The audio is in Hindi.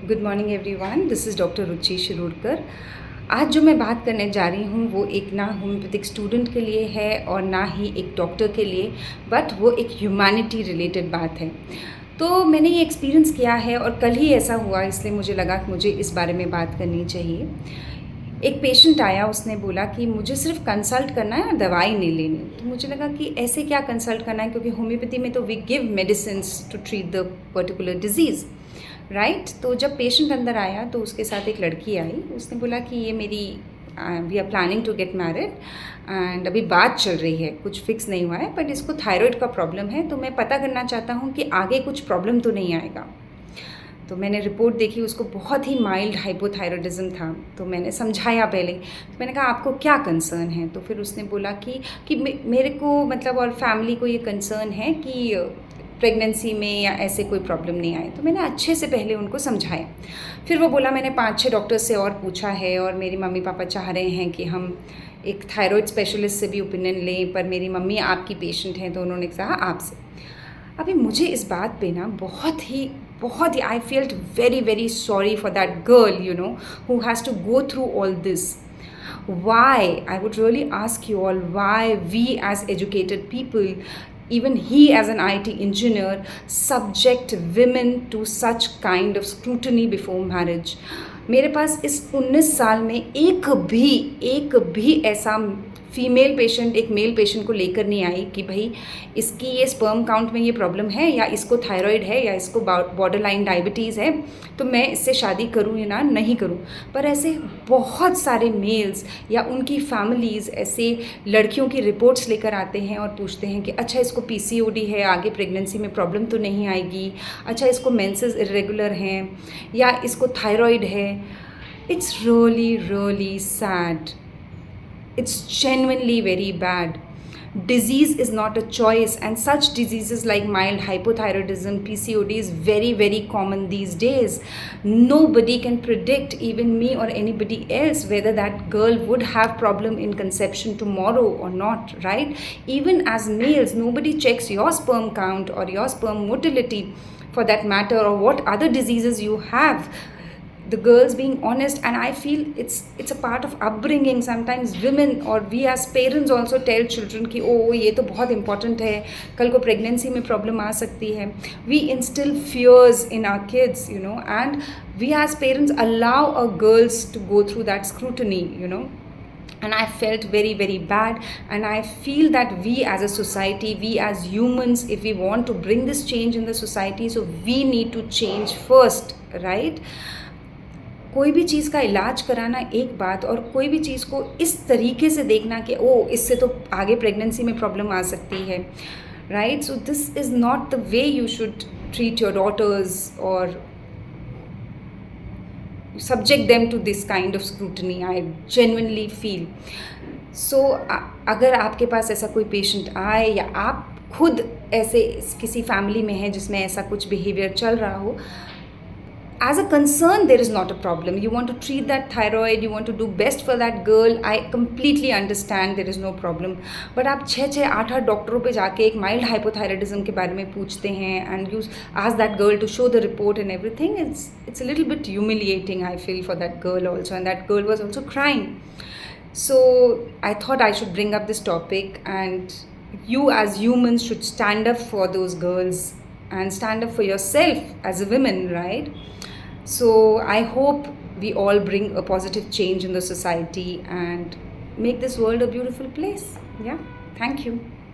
Good morning everyone, this is doctor Ruchi Shirodkar. आज जो मैं बात करने जा रही हूँ वो एक ना होम्योपैथिक स्टूडेंट के लिए है और ना ही एक डॉक्टर के लिए, बट वो एक ह्यूमैनिटी रिलेटेड बात है। तो मैंने ये एक्सपीरियंस किया है और कल ही ऐसा हुआ, इसलिए मुझे लगा कि मुझे इस बारे में बात करनी चाहिए। एक पेशेंट आया, उसने बोला कि मुझे सिर्फ कंसल्ट करना है और दवाई नहीं लेनी। तो मुझे लगा कि ऐसे क्या कंसल्ट करना है, क्योंकि होम्योपैथी में तो we give medicines to treat the particular disease, right. तो जब पेशेंट अंदर आया तो उसके साथ एक लड़की आई। उसने बोला कि ये मेरी we are planning to get married and अभी बात चल रही है, कुछ फिक्स नहीं हुआ है, बट इसको थायराइड का प्रॉब्लम है। तो मैं पता करना चाहता हूँ कि आगे कुछ प्रॉब्लम तो नहीं आएगा। तो मैंने रिपोर्ट देखी, उसको बहुत ही माइल्ड हाइपोथायरॉयडिज्म था। तो मैंने समझाया पहले, तो मैंने कहा आपको क्या कंसर्न है। तो फिर उसने बोला कि मेरे को मतलब और फैमिली को ये कंसर्न है कि प्रेगनेंसी में या ऐसे कोई प्रॉब्लम नहीं आए। तो मैंने अच्छे से पहले उनको समझाया। फिर वो बोला मैंने 5-6 डॉक्टर से और पूछा है और मेरी मम्मी पापा चाह रहे हैं कि हम एक थायराइड स्पेशलिस्ट से भी ओपिनियन लें, पर मेरी मम्मी आपकी पेशेंट हैं तो उन्होंने कहा आपसे। अभी मुझे इस बात पे ना बहुत ही I felt very sorry for that girl, you know, who has to go through all this. Why? I would really ask you all, why we as educated people, even he as an IT engineer, subject women to such kind of scrutiny before marriage. मेरे पास इस 19 साल में एक भी ऐसा फीमेल पेशेंट एक मेल पेशेंट को लेकर नहीं आई कि भाई इसकी ये स्पर्म काउंट में ये प्रॉब्लम है, या इसको थायराइड है, या इसको बॉर्डर लाइन डायबिटीज़ है, तो मैं इससे शादी करूँ या ना नहीं करूँ। पर ऐसे बहुत सारे मेल्स या उनकी फैमिलीज़ ऐसे लड़कियों की रिपोर्ट्स लेकर आते हैं और पूछते हैं कि अच्छा इसको PCOD है, आगे प्रेगनेंसी में प्रॉब्लम तो नहीं आएगी, अच्छा इसको मेंसेस इरेगुलर हैं, या इसको थायराइड है। It's really sad. It's genuinely very bad. Disease is not a choice, and such diseases like mild hypothyroidism, PCOD is very common these days. Nobody can predict, even me or anybody else, whether that girl would have problem in conception tomorrow or not, right? Even as males, nobody checks your sperm count or your sperm motility for that matter, or what other diseases you have. The girls being honest, and I feel it's a part of upbringing. Sometimes women or we as parents also tell children कि ओ ये तो बहुत important है, कल को pregnancy में problem आ सकती है. We instill fears in our kids, you know, and we as parents allow our girls to go through that scrutiny, you know. And I felt very bad, and I feel that we as a society, we as humans, if we want to bring this change in the society, so we need to change first, right? कोई भी चीज़ का इलाज कराना एक बात, और कोई भी चीज़ को इस तरीके से देखना कि ओ इससे तो आगे प्रेगनेंसी में प्रॉब्लम आ सकती है, right? So this is not the way you should treat your daughters और subject them to this kind of scrutiny, I genuinely feel. So अगर आपके पास ऐसा कोई पेशेंट आए, या आप खुद ऐसे किसी फैमिली में हैं जिसमें ऐसा कुछ बिहेवियर चल रहा हो, as a concern, there is not a problem. You want to treat that thyroid, you want to do best for that girl. I completely understand, there is no problem. But आप 6-8 डॉक्टरों पे जाके एक माइल्ड हाइपोथायरॉयडिज्म के बारे में पूछते हैं, and you ask that girl to show the report and everything. It's a little bit humiliating, I feel, for that girl also, and that girl was also crying. So I thought I should bring up this topic, and you as humans should stand up for those girls and stand up for yourself as a woman, right? So I hope we all bring a positive change in the society and make this world a beautiful place. Yeah, thank you.